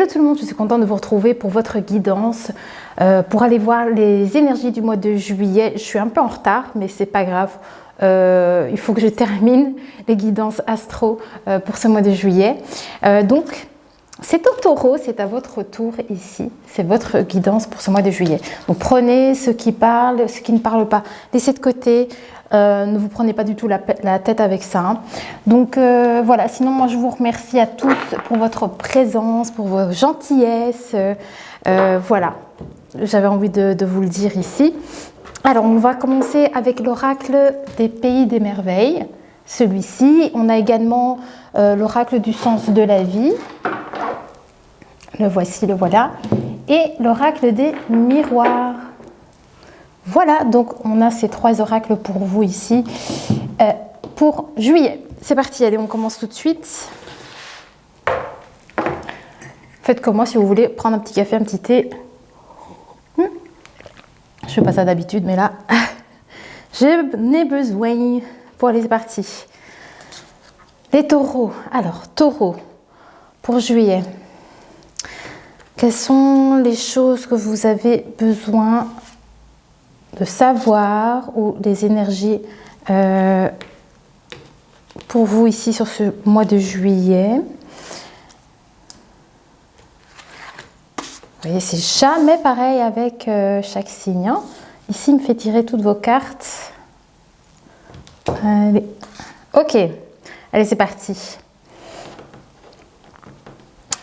Hello tout le monde, je suis contente de vous retrouver pour votre guidance, pour aller voir les énergies du mois de juillet. Je suis un peu en retard, mais c'est pas grave. Il faut que je termine les guidances astro pour ce mois de juillet. Donc, c'est au taureau, c'est à votre tour ici. C'est votre guidance pour ce mois de juillet. Donc, prenez ce qui parle, ce qui ne parle pas, laissez de côté. Ne vous prenez pas du tout la tête avec ça. Hein. Donc voilà, sinon moi je vous remercie à tous pour votre présence, pour vos gentillesses. Voilà, j'avais envie de vous le dire ici. Alors on va commencer avec l'oracle des pays des merveilles. Celui-ci, on a également l'oracle du sens de la vie. Le voici, le voilà. Et l'oracle des miroirs. Voilà, donc on a ces trois oracles pour vous ici pour juillet. C'est parti, allez, on commence tout de suite. Faites comme moi si vous voulez prendre un petit café, un petit thé. Je fais pas ça d'habitude, mais là, j'en ai besoin. Bon, allez, c'est parti. Les taureaux. Alors, taureau, pour juillet. Quelles sont les choses que vous avez besoin de savoir ou les énergies pour vous ici sur ce mois de juillet? Vous voyez, c'est jamais pareil avec chaque signe. Hein. Ici, il me fait tirer toutes vos cartes. Allez. Ok, allez, c'est parti.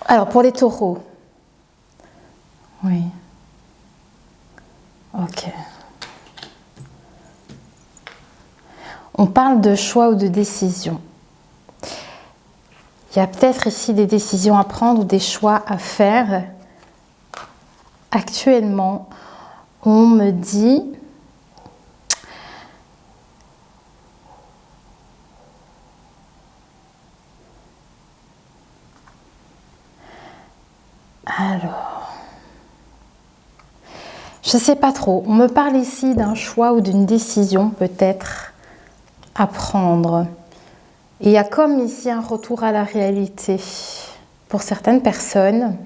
Alors, pour les taureaux. Oui. Ok. On parle de choix ou de décision. Il y a peut-être ici des décisions à prendre ou des choix à faire. Actuellement, on me dit alors, je ne sais pas trop. On me parle ici d'un choix ou d'une décision peut-être à prendre. Et il y a comme ici un retour à la réalité pour certaines personnes.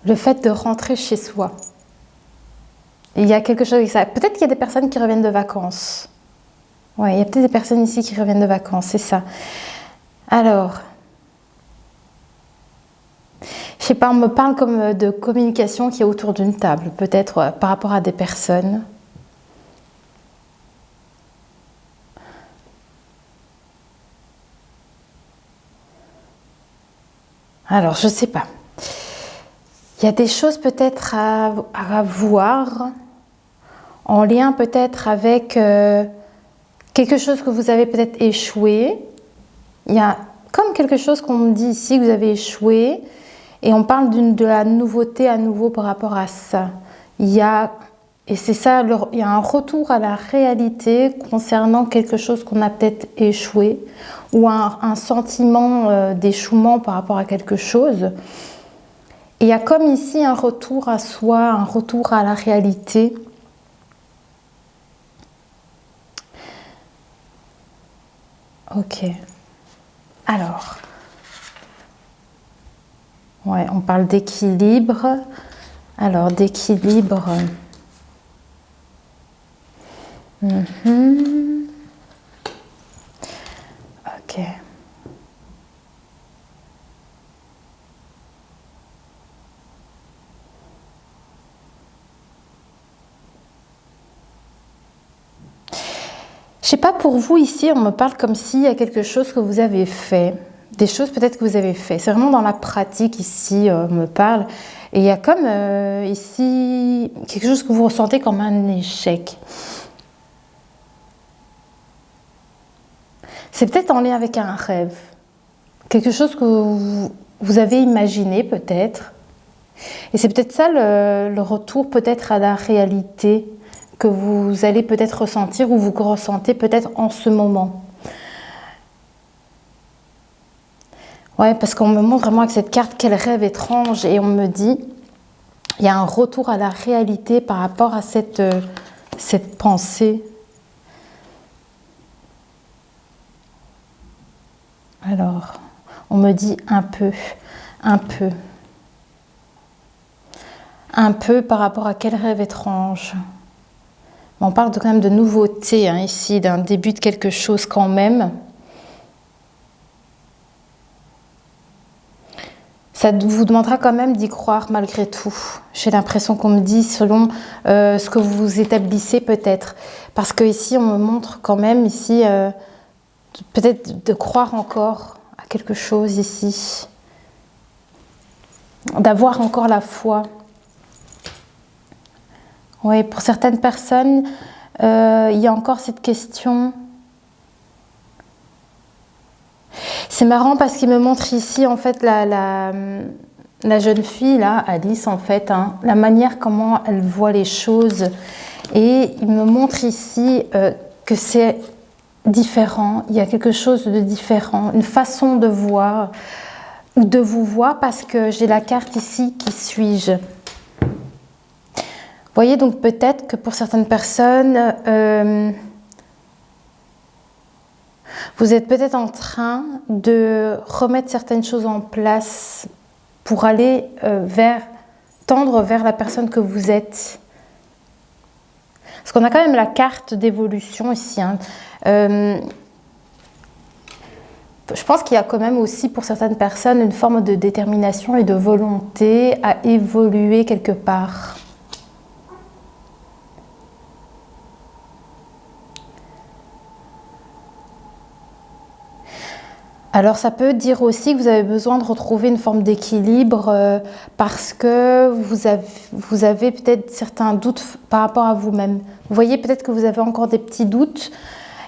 Le fait de rentrer chez soi. Il y a quelque chose avec ça. Peut-être qu'il y a des personnes qui reviennent de vacances. Oui, il y a peut-être des personnes ici qui reviennent de vacances, c'est ça. Alors, je sais pas, on me parle comme de communication qui est autour d'une table, peut-être par rapport à des personnes. Alors, je sais pas. Il y a des choses peut-être à voir en lien peut-être avec quelque chose que vous avez peut-être échoué. Il y a comme quelque chose qu'on me dit ici que vous avez échoué et on parle de la nouveauté à nouveau par rapport à ça. Et c'est ça, il y a un retour à la réalité concernant quelque chose qu'on a peut-être échoué ou un sentiment d'échouement par rapport à quelque chose. Et il y a comme ici un retour à soi, un retour à la réalité. Ok. Alors. Ouais, on parle d'équilibre. Alors, d'équilibre. Ok. Je sais pas, pour vous ici, on me parle comme s'il y a quelque chose que vous avez fait. Des choses peut-être que vous avez fait. C'est vraiment dans la pratique ici, on me parle. Et il y a comme ici quelque chose que vous ressentez comme un échec. C'est peut-être en lien avec un rêve. Quelque chose que vous avez imaginé peut-être. Et c'est peut-être ça le retour peut-être à la réalité que vous allez peut-être ressentir ou vous ressentez peut-être en ce moment. Ouais, parce qu'on me montre vraiment avec cette carte quel rêve étrange et on me dit il y a un retour à la réalité par rapport à cette pensée. Alors, on me dit un peu, un peu. Un peu par rapport à quel rêve étrange. On parle quand même de nouveauté hein, ici, d'un début de quelque chose quand même. Ça vous demandera quand même d'y croire malgré tout. J'ai l'impression qu'on me dit selon ce que vous établissez peut-être. Parce que ici, on me montre quand même ici peut-être de croire encore à quelque chose ici. D'avoir encore la foi. Oui, pour certaines personnes, il y a encore cette question. C'est marrant parce qu'il me montre ici en fait la jeune fille là, Alice en fait, hein, la manière comment elle voit les choses. Et il me montre ici que c'est différent, il y a quelque chose de différent, une façon de voir ou de vous voir parce que j'ai la carte ici, qui suis-je? Vous voyez donc peut-être que pour certaines personnes, vous êtes peut-être en train de remettre certaines choses en place pour aller tendre vers la personne que vous êtes. Parce qu'on a quand même la carte d'évolution ici. Hein. Je pense qu'il y a quand même aussi pour certaines personnes une forme de détermination et de volonté à évoluer quelque part. Alors ça peut dire aussi que vous avez besoin de retrouver une forme d'équilibre parce que vous avez peut-être certains doutes par rapport à vous-même. Vous voyez peut-être que vous avez encore des petits doutes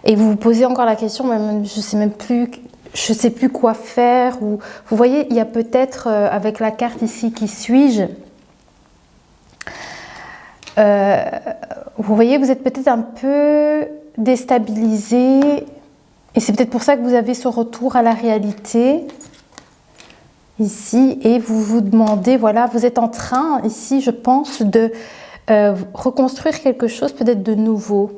et vous vous posez encore la question, même, je sais plus quoi faire. Ou, vous voyez, il y a peut-être avec la carte ici, qui suis-je? Vous voyez, vous êtes peut-être un peu déstabilisé. Et c'est peut-être pour ça que vous avez ce retour à la réalité ici et vous vous demandez, voilà, vous êtes en train ici, je pense, de reconstruire quelque chose peut-être de nouveau.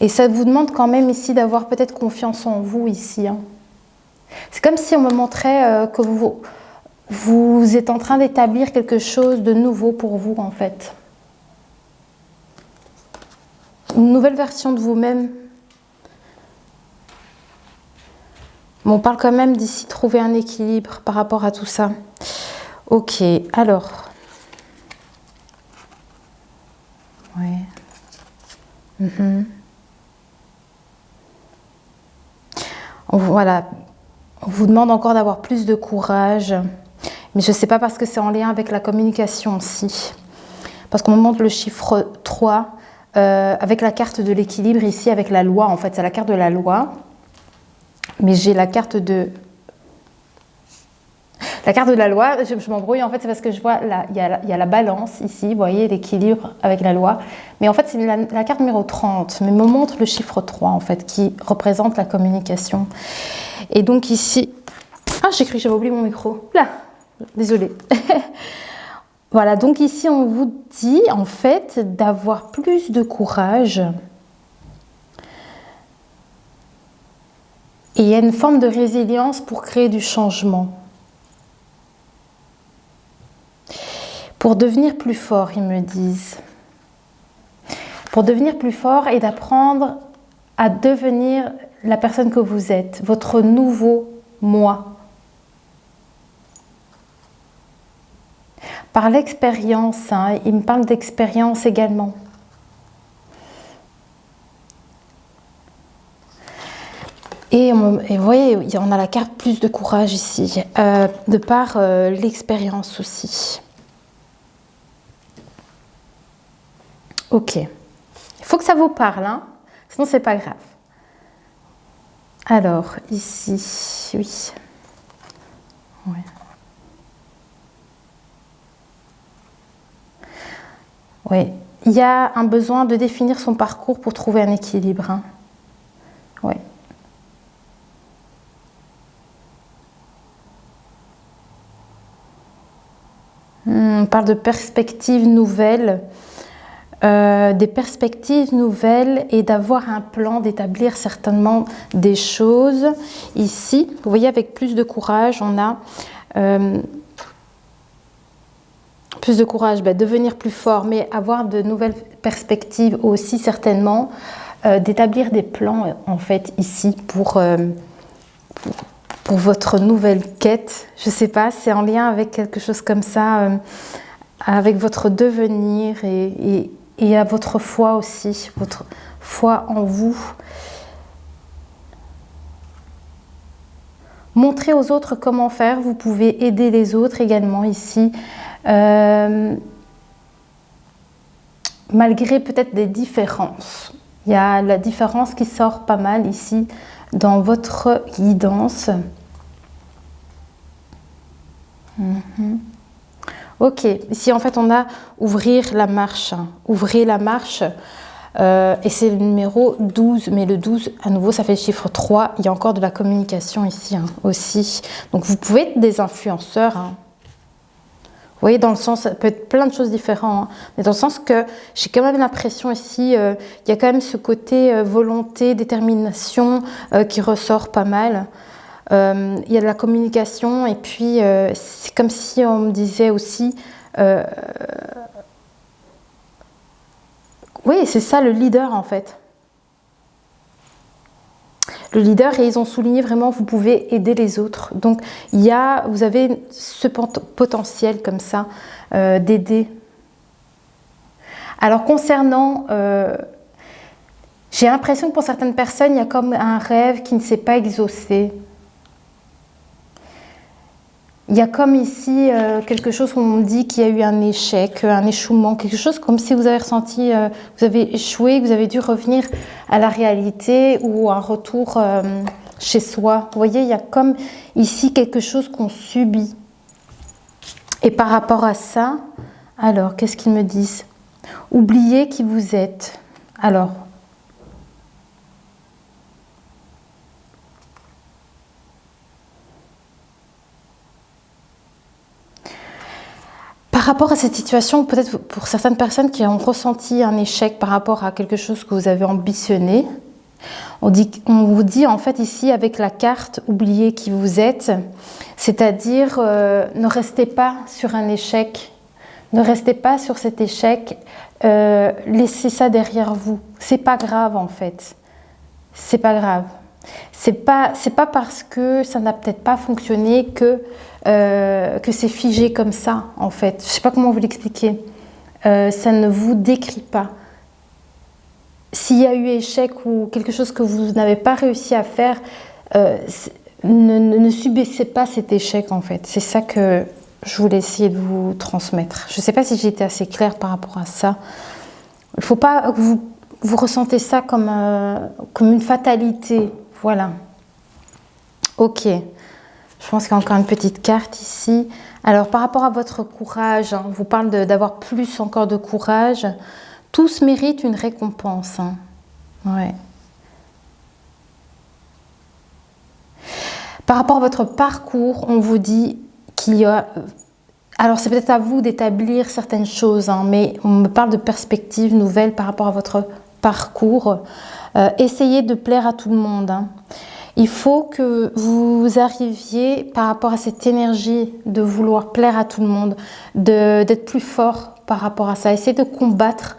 Et ça vous demande quand même ici d'avoir peut-être confiance en vous ici. Hein. C'est comme si on me montrait que vous êtes en train d'établir quelque chose de nouveau pour vous en fait. Une nouvelle version de vous-même. Mais on parle quand même d'ici trouver un équilibre par rapport à tout ça. Ok, alors. Ouais. Voilà. On vous demande encore d'avoir plus de courage. Mais je ne sais pas parce que c'est en lien avec la communication aussi. Parce qu'on me montre le chiffre 3 avec la carte de l'équilibre ici, avec la loi. En fait, c'est la carte de la loi. Mais j'ai la carte de... La carte de la loi, je m'embrouille en fait, c'est parce que je vois, il y a la balance ici, vous voyez, l'équilibre avec la loi. Mais en fait, c'est la carte numéro 30, mais me montre le chiffre 3 en fait, qui représente la communication. Et donc ici... Ah, j'ai cru que j'avais oublié mon micro. Là, désolée. Voilà, donc ici, on vous dit en fait d'avoir plus de courage. Et il y a une forme de résilience pour créer du changement. Pour devenir plus fort, ils me disent. Pour devenir plus fort et d'apprendre à devenir la personne que vous êtes, votre nouveau moi. Par l'expérience, hein, il me parle d'expérience également. Et vous voyez, on a la carte plus de courage ici, de par l'expérience aussi. Ok. Il faut que ça vous parle, hein, sinon c'est pas grave. Alors, ici, oui. Ouais. Oui. Il y a un besoin de définir son parcours pour trouver un équilibre. Hein. Oui. On parle de perspectives nouvelles. des perspectives nouvelles et d'avoir un plan, d'établir certainement des choses. Ici, vous voyez, avec plus de courage, on a plus de courage, devenir plus fort, mais avoir de nouvelles perspectives aussi certainement, d'établir des plans en fait ici pour votre nouvelle quête. Je sais pas, c'est en lien avec quelque chose comme ça, avec votre devenir et à votre foi aussi, votre foi en vous. Montrez aux autres comment faire, vous pouvez aider les autres également ici. Malgré peut-être des différences. Il y a la différence qui sort pas mal ici dans votre guidance. Ok, ici en fait on a ouvrir la marche. Ouvrez la marche. Et c'est le numéro 12, mais le 12, à nouveau, ça fait le chiffre 3. Il y a encore de la communication ici aussi. Donc vous pouvez être des influenceurs. Vous voyez, dans le sens, ça peut être plein de choses différentes, mais dans le sens que j'ai quand même l'impression ici, il y a quand même ce côté volonté, détermination qui ressort pas mal. Il y a de la communication et puis c'est comme si on me disait aussi... oui, c'est ça le leader en fait. Le leader, et ils ont souligné vraiment, vous pouvez aider les autres. Donc, vous avez ce potentiel comme ça d'aider. Alors, concernant, j'ai l'impression que pour certaines personnes, il y a comme un rêve qui ne s'est pas exaucé. Il y a comme ici quelque chose où on dit qu'il y a eu un échec, un échouement, quelque chose comme si vous avez ressenti, vous avez échoué, que vous avez dû revenir à la réalité ou un retour chez soi. Vous voyez, il y a comme ici quelque chose qu'on subit. Et par rapport à ça, alors, qu'est-ce qu'ils me disent? Oubliez qui vous êtes. Alors, par rapport à cette situation, peut-être pour certaines personnes qui ont ressenti un échec par rapport à quelque chose que vous avez ambitionné, on vous dit en fait ici avec la carte « Oubliez qui vous êtes », c'est-à-dire ne restez pas sur un échec, ne restez pas sur cet échec, laissez ça derrière vous. C'est pas grave en fait, c'est pas grave. C'est pas parce que ça n'a peut-être pas fonctionné que c'est figé comme ça, en fait. Je ne sais pas comment vous l'expliquer. Ça ne vous décrit pas. S'il y a eu échec ou quelque chose que vous n'avez pas réussi à faire, ne subissez pas cet échec, en fait. C'est ça que je voulais essayer de vous transmettre. Je ne sais pas si j'ai été assez claire par rapport à ça. Il ne faut pas que vous ressentez ça comme une fatalité. Voilà. Ok. Je pense qu'il y a encore une petite carte ici. Alors, par rapport à votre courage, on vous parle d'avoir plus encore de courage. Tous méritent une récompense. Ouais. Par rapport à votre parcours, on vous dit qu'il y a... Alors, c'est peut-être à vous d'établir certaines choses, mais on me parle de perspectives nouvelles par rapport à votre parcours. Essayez de plaire à tout le monde. Il faut que vous arriviez par rapport à cette énergie de vouloir plaire à tout le monde, d'être plus fort par rapport à ça. Essayez de combattre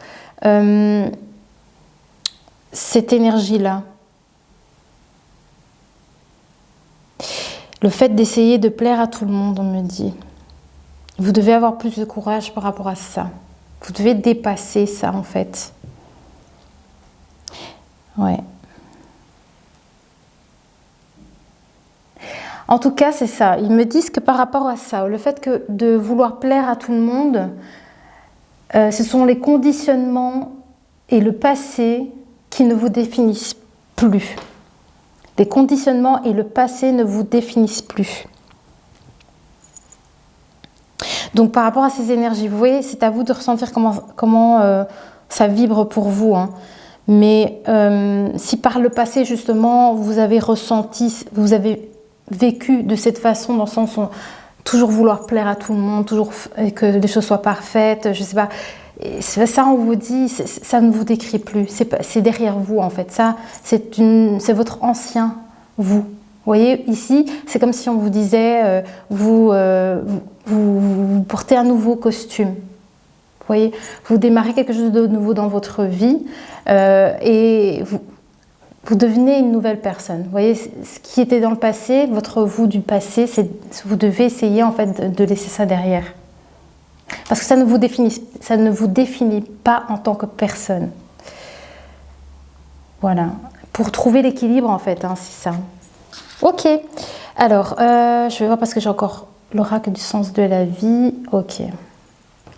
cette énergie-là. Le fait d'essayer de plaire à tout le monde, on me dit. Vous devez avoir plus de courage par rapport à ça. Vous devez dépasser ça, en fait. Ouais. En tout cas, c'est ça. Ils me disent que par rapport à ça, le fait de vouloir plaire à tout le monde, ce sont les conditionnements et le passé qui ne vous définissent plus. Les conditionnements et le passé ne vous définissent plus. Donc par rapport à ces énergies, vous voyez, c'est à vous de ressentir comment ça vibre pour vous. Mais si par le passé, justement, vous avez ressenti, vous avez vécu de cette façon, dans le sens où toujours vouloir plaire à tout le monde, toujours que les choses soient parfaites, je sais pas, Et ça, on vous dit, ça ne vous décrit plus. C'est derrière vous, en fait. Ça, c'est votre ancien vous. Vous voyez, ici, c'est comme si on vous disait, vous portez un nouveau costume. Vous voyez, vous démarrez quelque chose de nouveau dans votre vie et vous devenez une nouvelle personne. Vous voyez, ce qui était dans le passé, votre vous du passé, vous devez essayer en fait de laisser ça derrière. Parce que ça ne vous définit pas en tant que personne. Voilà. Pour trouver l'équilibre en fait, hein, c'est ça. Ok. Alors, je vais voir parce que j'ai encore l'oracle du sens de la vie. Ok.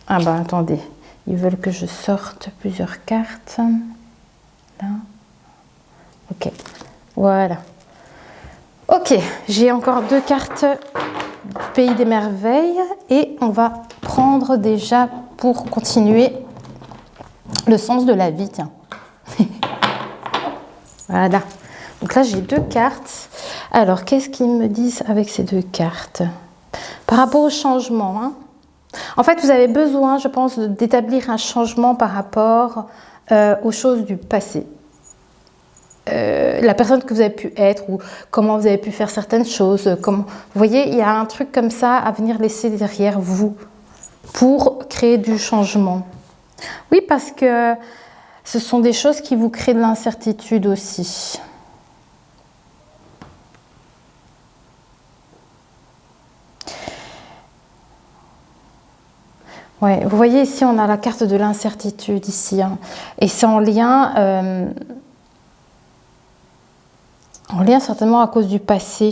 Ah ben attendez, ils veulent que je sorte plusieurs cartes. Là. Ok, voilà. Ok, j'ai encore 2 cartes Pays des merveilles et on va prendre déjà pour continuer le sens de la vie. Tiens. Voilà. Donc là j'ai 2 cartes. Alors qu'est-ce qu'ils me disent avec ces 2 cartes? Par rapport au changement, hein. En fait, vous avez besoin, je pense, d'établir un changement par rapport aux choses du passé. La personne que vous avez pu être ou comment vous avez pu faire certaines choses. Vous voyez, il y a un truc comme ça à venir laisser derrière vous pour créer du changement. Oui, parce que ce sont des choses qui vous créent de l'incertitude aussi. Ouais, vous voyez ici, on a la carte de l'incertitude ici. Hein, et c'est en lien certainement à cause du passé.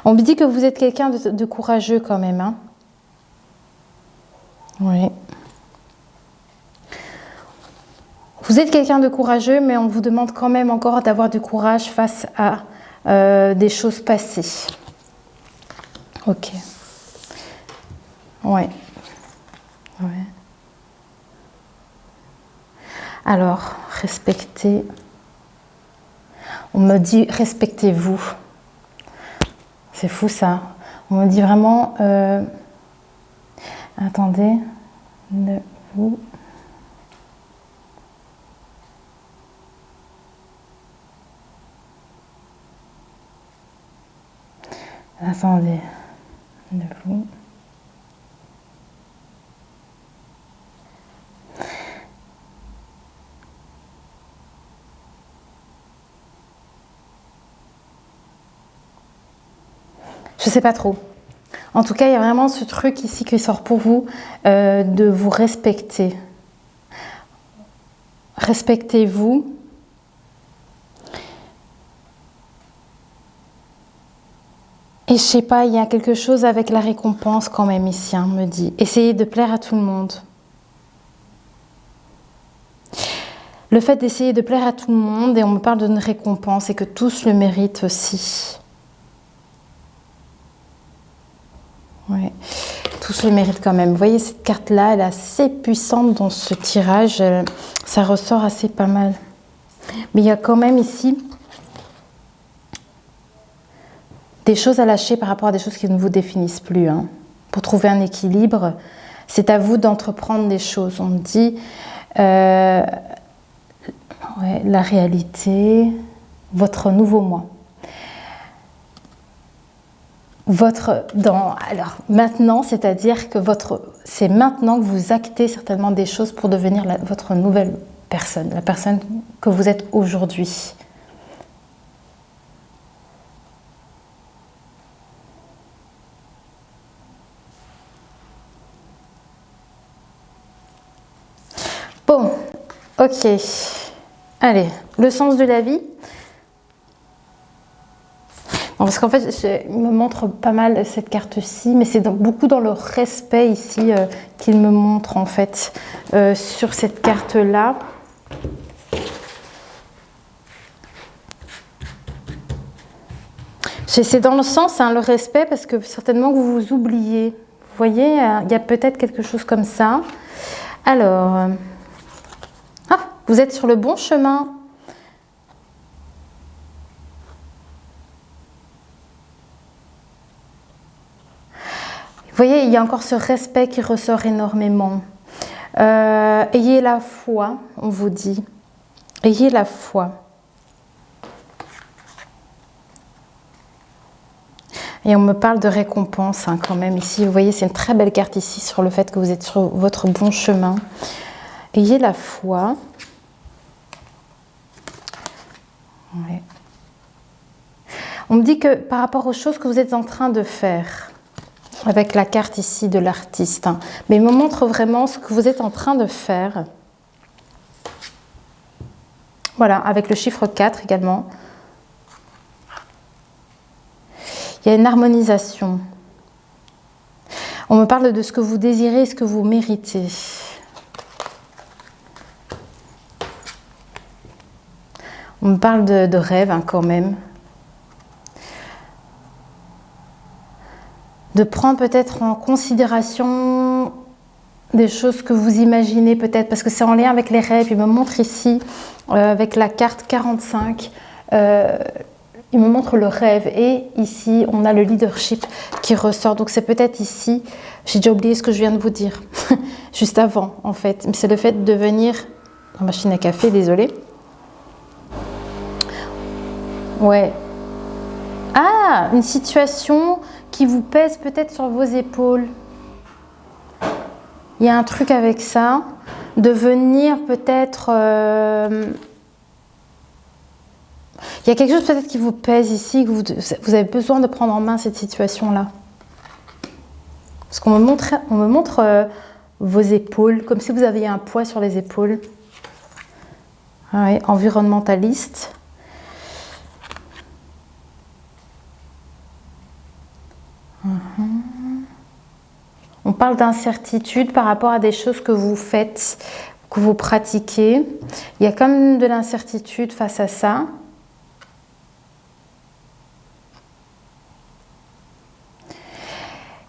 On me dit que vous êtes quelqu'un de courageux quand même. Hein. Oui. Vous êtes quelqu'un de courageux, mais on vous demande quand même encore d'avoir du courage face à des choses passées. Ok. Ouais. Ouais. Alors, respectez. On me dit respectez-vous. C'est fou ça. On me dit vraiment attendez, ne vous. Attendez, ne vous. Je sais pas trop. En tout cas, il y a vraiment ce truc ici qui sort pour vous, de vous respecter. Respectez-vous. Et je sais pas, il y a quelque chose avec la récompense quand même ici, hein, me dit. Essayez de plaire à tout le monde. Le fait d'essayer de plaire à tout le monde, et on me parle d'une récompense, et que tous le méritent aussi. Ouais, tous le méritent quand même. Vous voyez, cette carte-là, elle est assez puissante dans ce tirage. Ça ressort assez pas mal. Mais il y a quand même ici des choses à lâcher par rapport à des choses qui ne vous définissent plus. Hein. Pour trouver un équilibre, c'est à vous d'entreprendre des choses. On me dit ouais, la réalité, votre nouveau moi. Alors maintenant, c'est-à-dire que c'est maintenant que vous actez certainement des choses pour devenir votre nouvelle personne, la personne que vous êtes aujourd'hui. Bon, ok. Allez, le sens de la vie. Parce qu'en fait, il me montre pas mal cette carte-ci, mais c'est beaucoup dans le respect ici qu'il me montre en fait sur cette carte-là. C'est dans le sens, hein, le respect, parce que certainement que vous vous oubliez. Vous voyez, il y a peut-être quelque chose comme ça. Alors, vous êtes sur le bon chemin. Vous voyez, il y a encore ce respect qui ressort énormément. Ayez la foi, on vous dit. Ayez la foi. Et on me parle de récompense hein, quand même ici. Vous voyez, c'est une très belle carte ici sur le fait que vous êtes sur votre bon chemin. Ayez la foi. Ouais. On me dit que par rapport aux choses que vous êtes en train de faire, avec la carte ici de l'artiste, hein, mais il me montre vraiment ce que vous êtes en train de faire. Voilà, avec le chiffre 4 également. Il y a une harmonisation. On me parle de ce que vous désirez, ce que vous méritez. On me parle de rêve hein, quand même. De prendre peut-être en considération des choses que vous imaginez peut-être, parce que c'est en lien avec les rêves. Il me montre ici, avec la carte 45, il me montre le rêve. Et ici, on a le leadership qui ressort. Donc c'est peut-être ici, j'ai déjà oublié ce que je viens de vous dire, juste avant en fait. Mais c'est le fait de venir, en machine à café, désolée. Ouais. Ah, une situation qui vous pèse peut-être sur vos épaules. Il y a un truc avec ça, de venir peut-être... il y a quelque chose peut-être qui vous pèse ici, que vous avez besoin de prendre en main cette situation-là. Parce qu'on me montre vos épaules, comme si vous aviez un poids sur les épaules. Ouais, environnementaliste. On parle d'incertitude par rapport à des choses que vous faites, que vous pratiquez. Il y a comme de l'incertitude face à ça.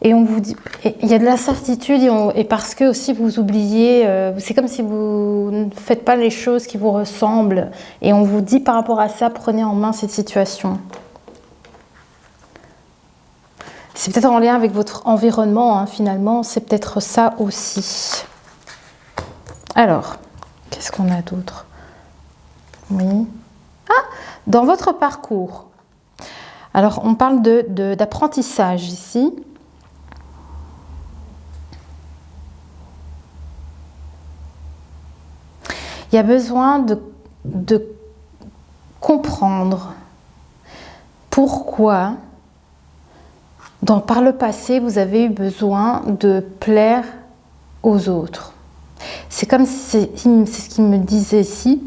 Et on vous dit, il y a de l'incertitude et parce que aussi vous oubliez, c'est comme si vous ne faites pas les choses qui vous ressemblent. Et on vous dit par rapport à ça, prenez en main cette situation. C'est peut-être en lien avec votre environnement, hein, finalement, c'est peut-être ça aussi. Alors, qu'est-ce qu'on a d'autre? Oui. Ah, dans votre parcours. Alors, on parle d'apprentissage ici. Il y a besoin de comprendre pourquoi, par le passé, vous avez eu besoin de plaire aux autres. C'est comme si c'est ce qu'il me disait ici.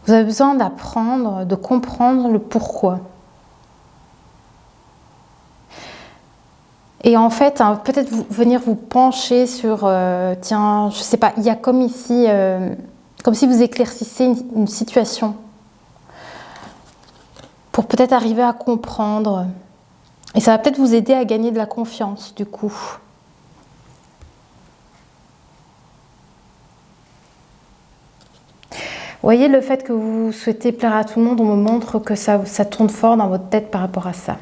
Vous avez besoin d'apprendre, de comprendre le pourquoi. Et en fait, hein, peut-être venir vous pencher sur, tiens, je sais pas, il y a comme ici, comme si vous éclaircissez une situation. Pour peut-être arriver à comprendre. Et ça va peut-être vous aider à gagner de la confiance, du coup. Voyez, le fait que vous souhaitez plaire à tout le monde, on me montre que ça tourne fort dans votre tête par rapport à ça.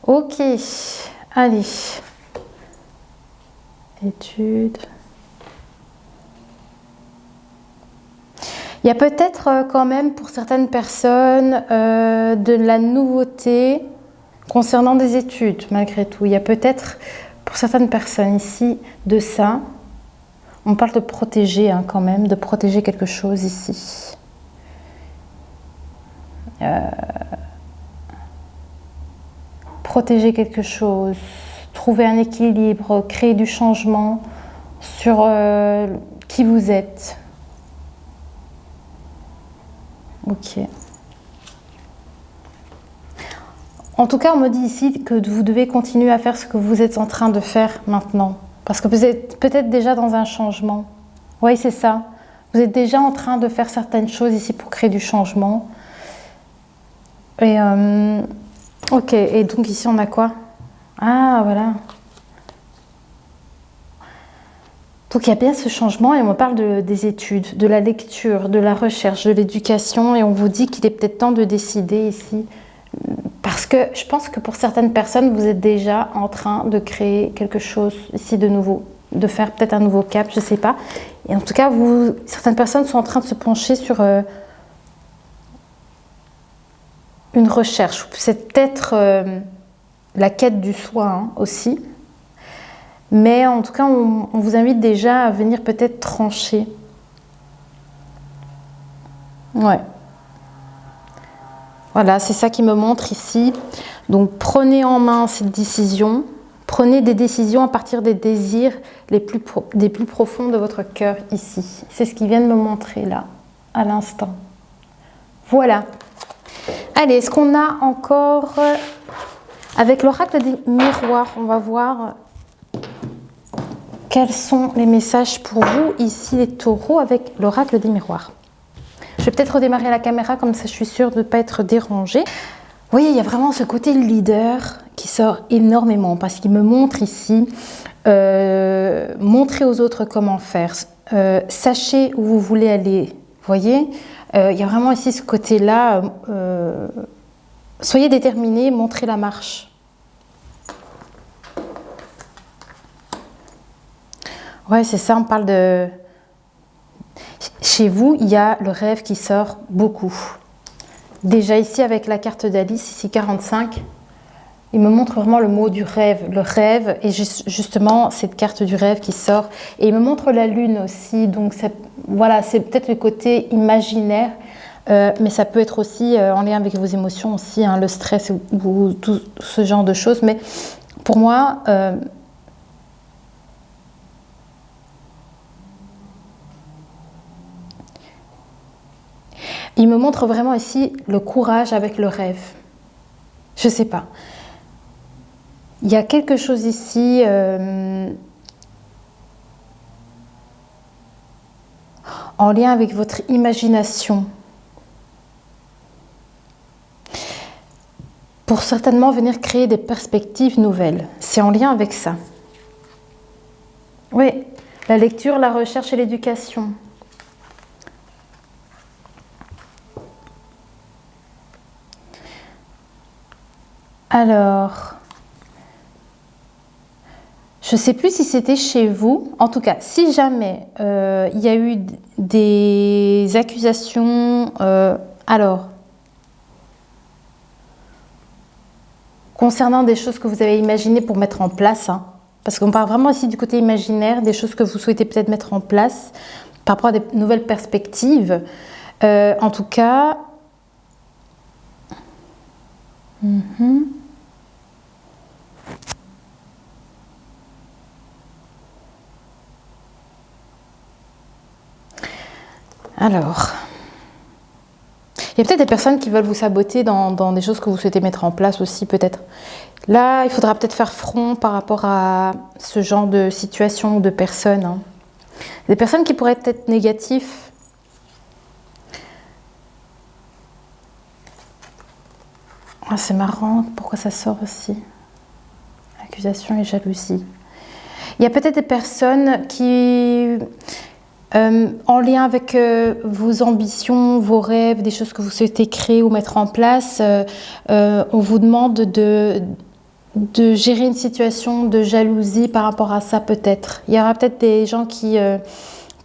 Ok, allez. Études. Il y a peut-être quand même pour certaines personnes de la nouveauté concernant des études, malgré tout. Il y a peut-être pour certaines personnes ici de ça. On parle de protéger hein, quand même, de protéger quelque chose ici. Protéger quelque chose, trouver un équilibre, créer du changement sur qui vous êtes. Ok. En tout cas, on me dit ici que vous devez continuer à faire ce que vous êtes en train de faire maintenant. Parce que vous êtes peut-être déjà dans un changement. Oui, c'est ça. Vous êtes déjà en train de faire certaines choses ici pour créer du changement. Et ok, et donc ici on a quoi? Ah, voilà. Donc il y a bien ce changement et on parle des études, de la lecture, de la recherche, de l'éducation et on vous dit qu'il est peut-être temps de décider ici. Parce que je pense que pour certaines personnes, vous êtes déjà en train de créer quelque chose ici de nouveau, de faire peut-être un nouveau cap, je ne sais pas. Et en tout cas, certaines personnes sont en train de se pencher sur une recherche. C'est peut-être la quête du soi hein, aussi. Mais en tout cas, on vous invite déjà à venir peut-être trancher. Ouais. Voilà, c'est ça qui me montre ici. Donc, prenez en main cette décision. Prenez des décisions à partir des désirs des plus profonds de votre cœur ici. C'est ce qui vient de me montrer là, à l'instant. Voilà. Allez, est-ce qu'on a encore... Avec l'oracle des miroirs, on va voir... Quels sont les messages pour vous ici les taureaux avec l'oracle des miroirs? Je vais peut-être redémarrer la caméra comme ça je suis sûre de ne pas être dérangée. Vous voyez, il y a vraiment ce côté leader qui sort énormément parce qu'il me montre ici, montrer aux autres comment faire, sachez où vous voulez aller. Vous voyez, il y a vraiment ici ce côté-là, soyez déterminés, montrez la marche. Ouais, c'est ça, on parle de... Chez vous, il y a le rêve qui sort beaucoup. Déjà ici, avec la carte d'Alice, ici 45, il me montre vraiment le mot du rêve. Le rêve, et justement, cette carte du rêve qui sort. Et il me montre la lune aussi, donc voilà, c'est peut-être le côté imaginaire, mais ça peut être aussi en lien avec vos émotions aussi, hein, le stress ou tout ce genre de choses. Mais pour moi... il me montre vraiment ici le courage avec le rêve. Je ne sais pas. Il y a quelque chose ici en lien avec votre imagination. Pour certainement venir créer des perspectives nouvelles. C'est en lien avec ça. Oui, la lecture, la recherche et l'éducation. Alors, je ne sais plus si c'était chez vous. En tout cas, si jamais il y a eu des accusations, concernant des choses que vous avez imaginées pour mettre en place, hein, parce qu'on parle vraiment ici du côté imaginaire, des choses que vous souhaitez peut-être mettre en place par rapport à des nouvelles perspectives. En tout cas... Alors, il y a peut-être des personnes qui veulent vous saboter dans des choses que vous souhaitez mettre en place aussi, peut-être. Là, il faudra peut-être faire front par rapport à ce genre de situation ou de personnes. Hein. Des personnes qui pourraient être négatives. Ah, c'est marrant, pourquoi ça sort aussi? Accusation et jalousie. Il y a peut-être des personnes qui... en lien avec vos ambitions, vos rêves, des choses que vous souhaitez créer ou mettre en place, on vous demande de gérer une situation de jalousie par rapport à ça peut-être. Il y aura peut-être des gens qui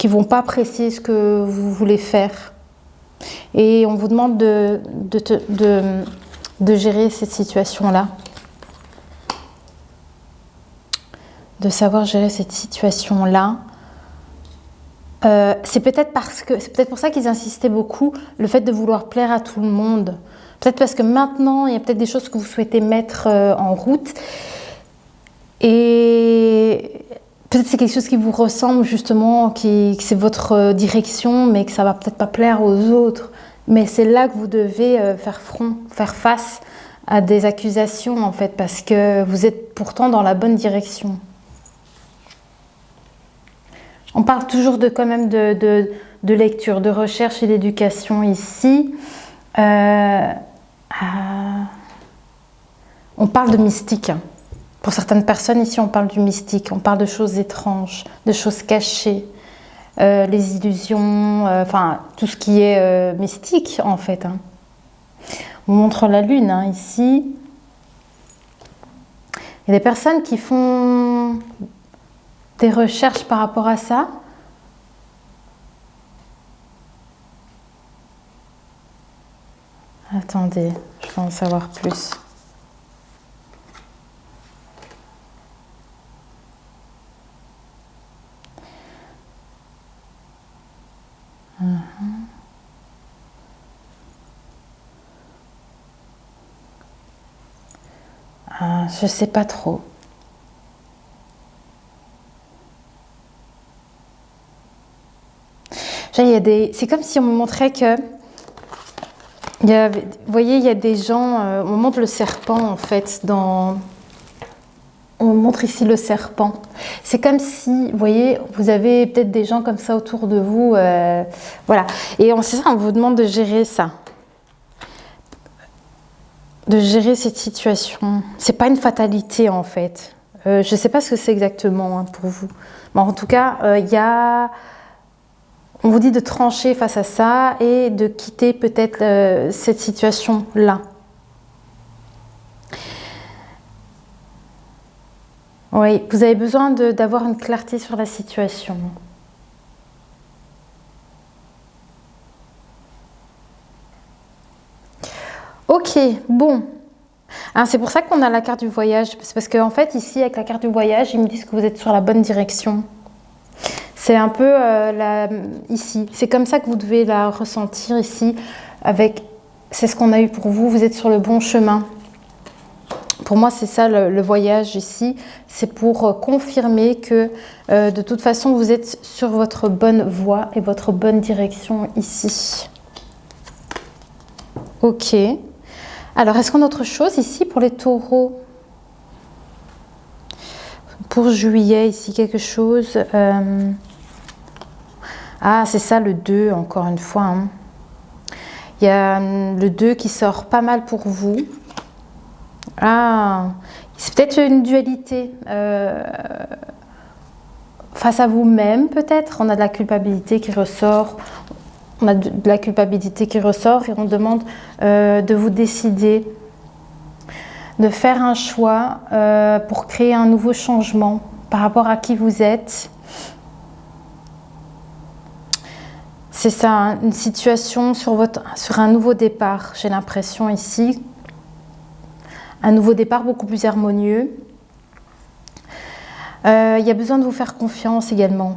vont pas apprécier ce que vous voulez faire. Et on vous demande de gérer cette situation-là. De savoir gérer cette situation-là. C'est peut-être pour ça qu'ils insistaient beaucoup, le fait de vouloir plaire à tout le monde. Peut-être parce que maintenant, il y a peut-être des choses que vous souhaitez mettre en route. Et peut-être c'est quelque chose qui vous ressemble justement, que c'est votre direction, mais que ça va peut-être pas plaire aux autres. Mais c'est là que vous devez faire front, faire face à des accusations en fait, parce que vous êtes pourtant dans la bonne direction. On parle toujours quand même de lecture, de recherche et d'éducation ici. On parle de mystique. Pour certaines personnes, ici, on parle du mystique, on parle de choses étranges, de choses cachées, les illusions, enfin, tout ce qui est mystique, en fait. Hein. On montre la lune, hein, ici. Il y a des personnes qui font des recherches par rapport à ça. Attendez, je vais en savoir plus. Je sais pas trop. C'est comme si on me montrait que vous voyez, il y a des gens, on montre le serpent en fait, on montre ici le serpent. C'est comme si, vous voyez, vous avez peut-être des gens comme ça autour de vous, voilà. Et c'est ça, on vous demande de gérer ça. De gérer cette situation. C'est pas une fatalité en fait. Je ne sais pas ce que c'est exactement hein, pour vous. Mais en tout cas, on vous dit de trancher face à ça et de quitter peut-être cette situation-là. Oui, vous avez besoin d'avoir une clarté sur la situation. Ok, bon. Hein, c'est pour ça qu'on a la carte du voyage. C'est parce qu'en fait, ici, avec la carte du voyage, ils me disent que vous êtes sur la bonne direction. C'est un peu ici. C'est comme ça que vous devez la ressentir ici. C'est ce qu'on a eu pour vous. Vous êtes sur le bon chemin. Pour moi, c'est ça le voyage ici. C'est pour confirmer que de toute façon, vous êtes sur votre bonne voie et votre bonne direction ici. Ok. Alors, est-ce qu'on a autre chose ici pour les taureaux? Pour juillet, ici, quelque chose. Ah, c'est ça le 2, encore une fois. Hein. Il y a le 2 qui sort pas mal pour vous. Ah, c'est peut-être une dualité. Face à vous-même, peut-être. On a de la culpabilité qui ressort. On a de la culpabilité qui ressort et on demande de vous décider, de faire un choix pour créer un nouveau changement par rapport à qui vous êtes. C'est ça, hein, une situation sur un nouveau départ, j'ai l'impression ici. Un nouveau départ beaucoup plus harmonieux. Il y a besoin de vous faire confiance également.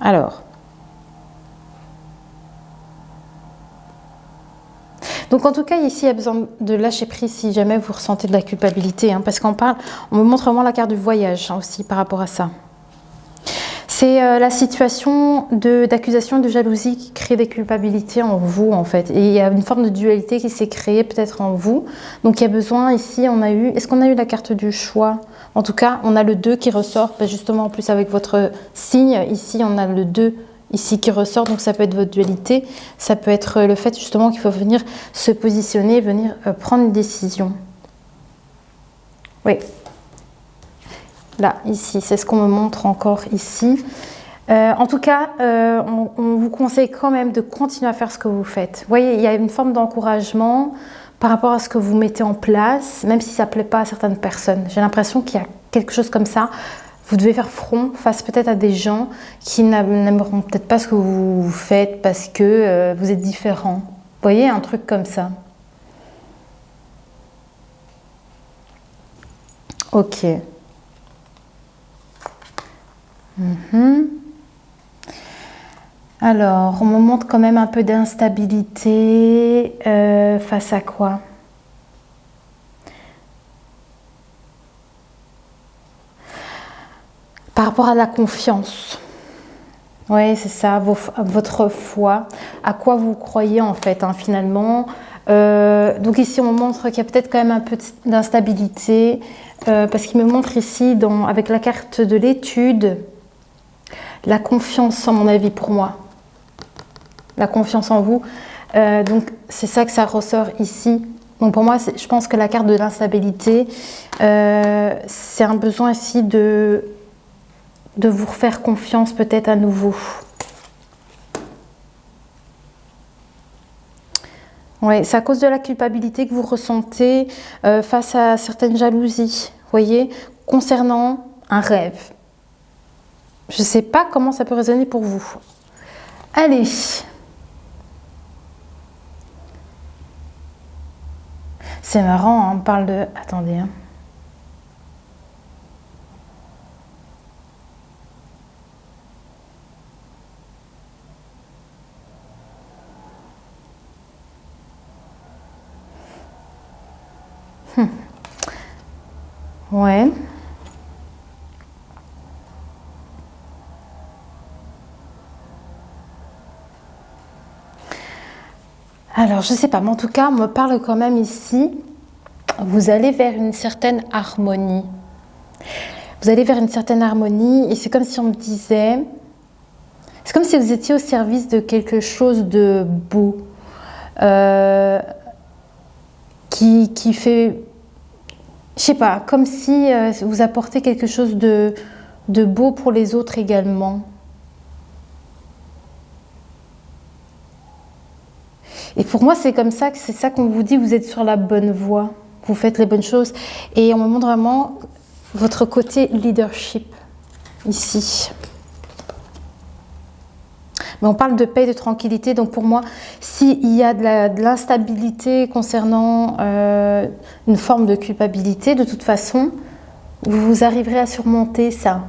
Alors. Donc en tout cas ici il y a besoin de lâcher prise si jamais vous ressentez de la culpabilité. Hein, parce on me montre vraiment la carte du voyage hein, aussi par rapport à ça. C'est la situation d'accusation, de jalousie qui crée des culpabilités en vous en fait. Et il y a une forme de dualité qui s'est créée peut-être en vous. Donc il y a besoin ici, est-ce qu'on a eu la carte du choix? En tout cas, on a le 2 qui ressort, justement en plus avec votre signe. Ici, on a le 2 ici qui ressort, donc ça peut être votre dualité. Ça peut être le fait justement qu'il faut venir se positionner, venir prendre une décision. Oui. Là, ici, c'est ce qu'on me montre encore ici. En tout cas, on vous conseille quand même de continuer à faire ce que vous faites. Vous voyez, il y a une forme d'encouragement par rapport à ce que vous mettez en place, même si ça ne plaît pas à certaines personnes. J'ai l'impression qu'il y a quelque chose comme ça. Vous devez faire front face peut-être à des gens qui n'aimeront peut-être pas ce que vous faites parce que vous êtes différent. Vous voyez, un truc comme ça. Ok. Alors, on me montre quand même un peu d'instabilité face à quoi? Par rapport à la confiance. Oui, c'est ça, votre foi. À quoi vous croyez en fait, hein, finalement. Donc ici, on montre qu'il y a peut-être quand même un peu d'instabilité. Parce qu'il me montre ici, avec la carte de l'étude, la confiance, à mon avis, pour moi. La confiance en vous. Donc, c'est ça que ça ressort ici. Donc pour moi, je pense que la carte de l'instabilité, c'est un besoin ici de vous faire confiance peut-être à nouveau. Oui, c'est à cause de la culpabilité que vous ressentez face à certaines jalousies, voyez, concernant un rêve. Je ne sais pas comment ça peut résonner pour vous. Allez. C'est marrant, hein, on parle de... Attendez. Hein. Ouais. Alors, je ne sais pas, mais en tout cas, on me parle quand même ici, vous allez vers une certaine harmonie. Vous allez vers une certaine harmonie et c'est comme si on me disait, c'est comme si vous étiez au service de quelque chose de beau, qui fait, je sais pas, comme si vous apportez quelque chose de beau pour les autres également. Et pour moi, c'est comme ça, que c'est ça qu'on vous dit, vous êtes sur la bonne voie, vous faites les bonnes choses. Et on me montre vraiment votre côté leadership, ici. Mais on parle de paix, de tranquillité, donc pour moi, s'il y a de l'instabilité concernant une forme de culpabilité, de toute façon, vous arriverez à surmonter ça.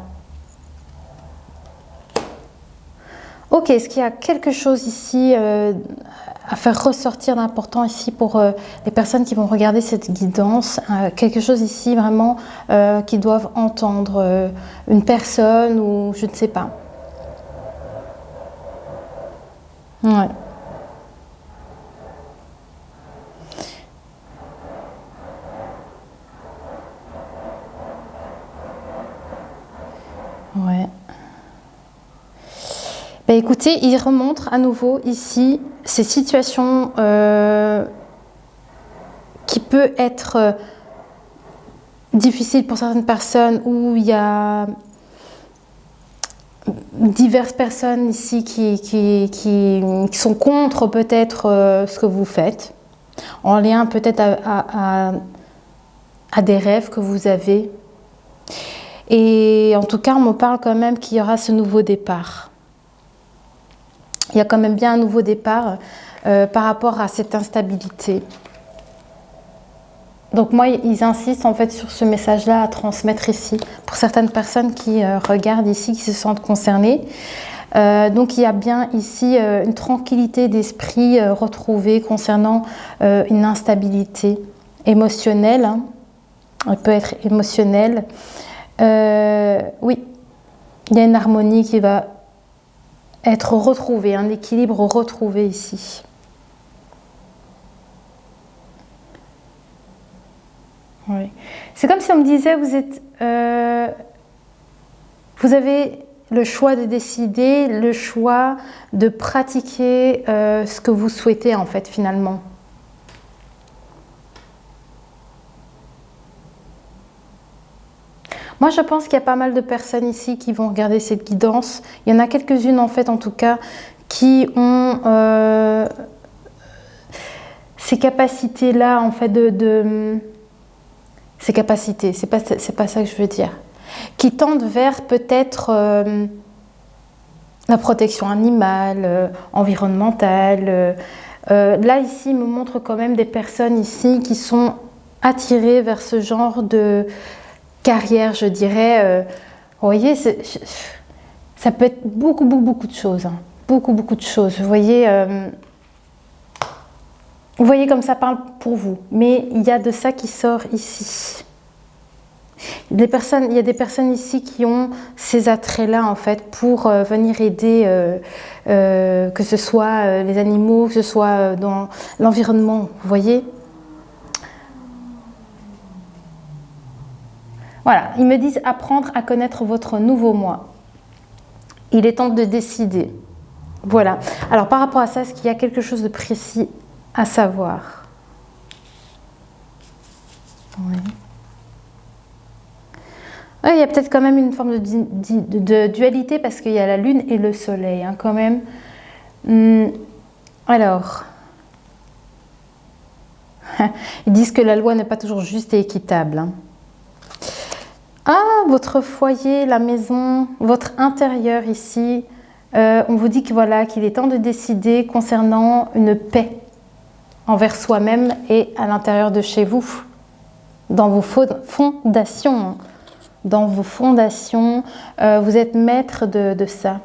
Ok, est-ce qu'il y a quelque chose ici à faire ressortir d'important ici pour les personnes qui vont regarder cette guidance, quelque chose ici vraiment qu'ils doivent entendre, une personne ou je ne sais pas. Ouais. Ouais. Ben écoutez, il remontre à nouveau ici ces situations qui peut être difficiles pour certaines personnes où il y a diverses personnes ici qui sont contre peut-être ce que vous faites, en lien peut-être à des rêves que vous avez. Et en tout cas, on me parle quand même qu'il y aura ce nouveau départ. Il y a quand même bien un nouveau départ par rapport à cette instabilité. Donc moi, ils insistent en fait sur ce message-là à transmettre ici pour certaines personnes qui regardent ici, qui se sentent concernées. Donc il y a bien ici une tranquillité d'esprit retrouvée concernant une instabilité émotionnelle. Hein. Elle peut être émotionnelle. Oui, il y a une harmonie qui va être retrouvée, un équilibre retrouvé ici. Oui. C'est comme si on me disait, vous avez le choix de décider, le choix de pratiquer ce que vous souhaitez en fait finalement. Moi, je pense qu'il y a pas mal de personnes ici qui vont regarder cette guidance. Il y en a quelques-unes en fait, en tout cas, qui ont ces capacités-là en fait ces capacités, c'est pas ça que je veux dire, qui tendent vers peut-être la protection animale, environnementale. Là, ici, il me montre quand même des personnes ici qui sont attirées vers ce genre de carrière, je dirais. Vous voyez, ça peut être beaucoup de choses. Hein. Beaucoup de choses. Vous voyez comme ça parle pour vous, mais il y a de ça qui sort ici. Il y a des personnes ici qui ont ces attraits-là en fait pour venir aider, que ce soit les animaux, que ce soit dans l'environnement, vous voyez. Voilà, ils me disent apprendre à connaître votre nouveau moi. Il est temps de décider. Voilà. Alors par rapport à ça, est-ce qu'il y a quelque chose de précis à savoir? Oui. Ouais, il y a peut-être quand même une forme de dualité parce qu'il y a la lune et le soleil, hein, quand même. Alors, ils disent que la loi n'est pas toujours juste et équitable. Hein. Ah, votre foyer, la maison, votre intérieur ici, on vous dit que voilà, qu'il est temps de décider concernant une paix envers soi-même et à l'intérieur de chez vous, dans vos fondations. Dans vos fondations, vous êtes maître de ça.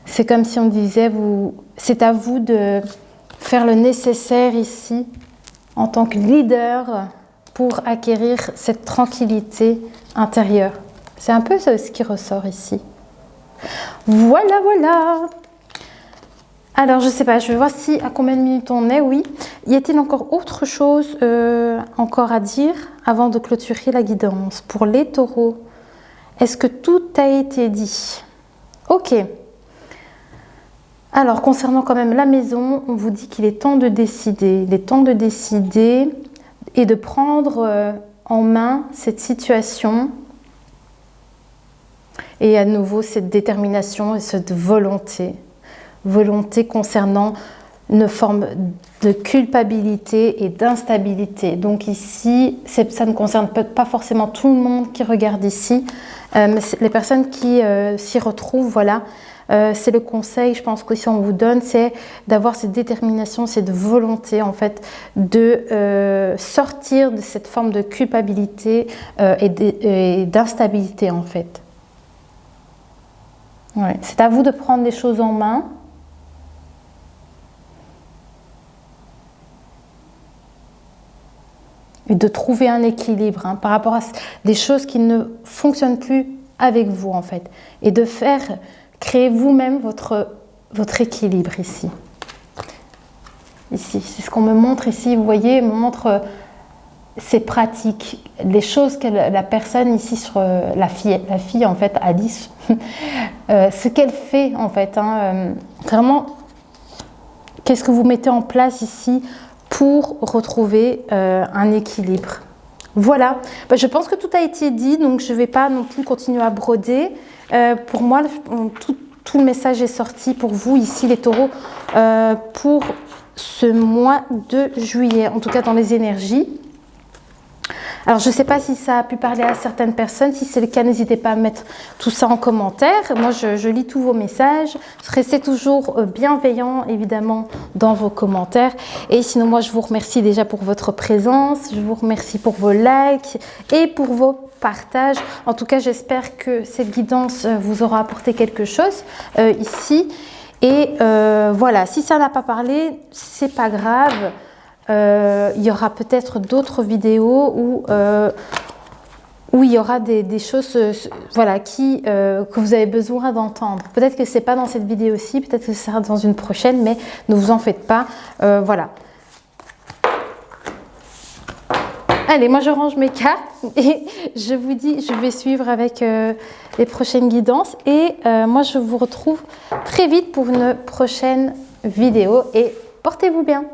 C'est comme si on disait, c'est à vous de faire le nécessaire ici, en tant que leader, pour acquérir cette tranquillité intérieure. C'est un peu ce qui ressort ici. Voilà, voilà. Alors, je ne sais pas, je vais voir si à combien de minutes on est, oui. Y a-t-il encore autre chose encore à dire avant de clôturer la guidance? Pour les taureaux, est-ce que tout a été dit? Ok. Alors, concernant quand même la maison, on vous dit qu'il est temps de décider. Il est temps de décider et de prendre en main cette situation. Et à nouveau, cette détermination et cette volonté. Volonté concernant une forme de culpabilité et d'instabilité. Donc ici, ça ne concerne pas forcément tout le monde qui regarde ici, mais les personnes qui s'y retrouvent, voilà, c'est le conseil, je pense que si on vous donne, c'est d'avoir cette détermination, cette volonté en fait de sortir de cette forme de culpabilité et d'instabilité en fait. Ouais. C'est à vous de prendre les choses en main. Et de trouver un équilibre hein, par rapport à des choses qui ne fonctionnent plus avec vous en fait. Et de créer vous-même votre équilibre ici. Ici, c'est ce qu'on me montre ici. Vous voyez, on me montre ces pratiques, les choses que la personne ici sur la fille en fait, Alice, ce qu'elle fait en fait. Hein, vraiment, qu'est-ce que vous mettez en place ici pour retrouver un équilibre. Voilà, je pense que tout a été dit, donc je ne vais pas non plus continuer à broder. Pour moi, tout le message est sorti pour vous, ici les taureaux, pour ce mois de juillet, en tout cas dans les énergies. Alors, je ne sais pas si ça a pu parler à certaines personnes. Si c'est le cas, n'hésitez pas à mettre tout ça en commentaire. Moi, je lis tous vos messages. Restez toujours bienveillants, évidemment, dans vos commentaires. Et sinon, moi, je vous remercie déjà pour votre présence. Je vous remercie pour vos likes et pour vos partages. En tout cas, j'espère que cette guidance vous aura apporté quelque chose ici. Et voilà, si ça n'a pas parlé, c'est pas grave. Il y aura peut-être d'autres vidéos où il y aura des choses voilà, que vous avez besoin d'entendre. Peut-être que ce n'est pas dans cette vidéo-ci, peut-être que ce sera dans une prochaine, mais ne vous en faites pas. Voilà. Allez, moi je range mes cartes et je vous dis, je vais suivre avec les prochaines guidances. Et moi je vous retrouve très vite pour une prochaine vidéo et portez-vous bien.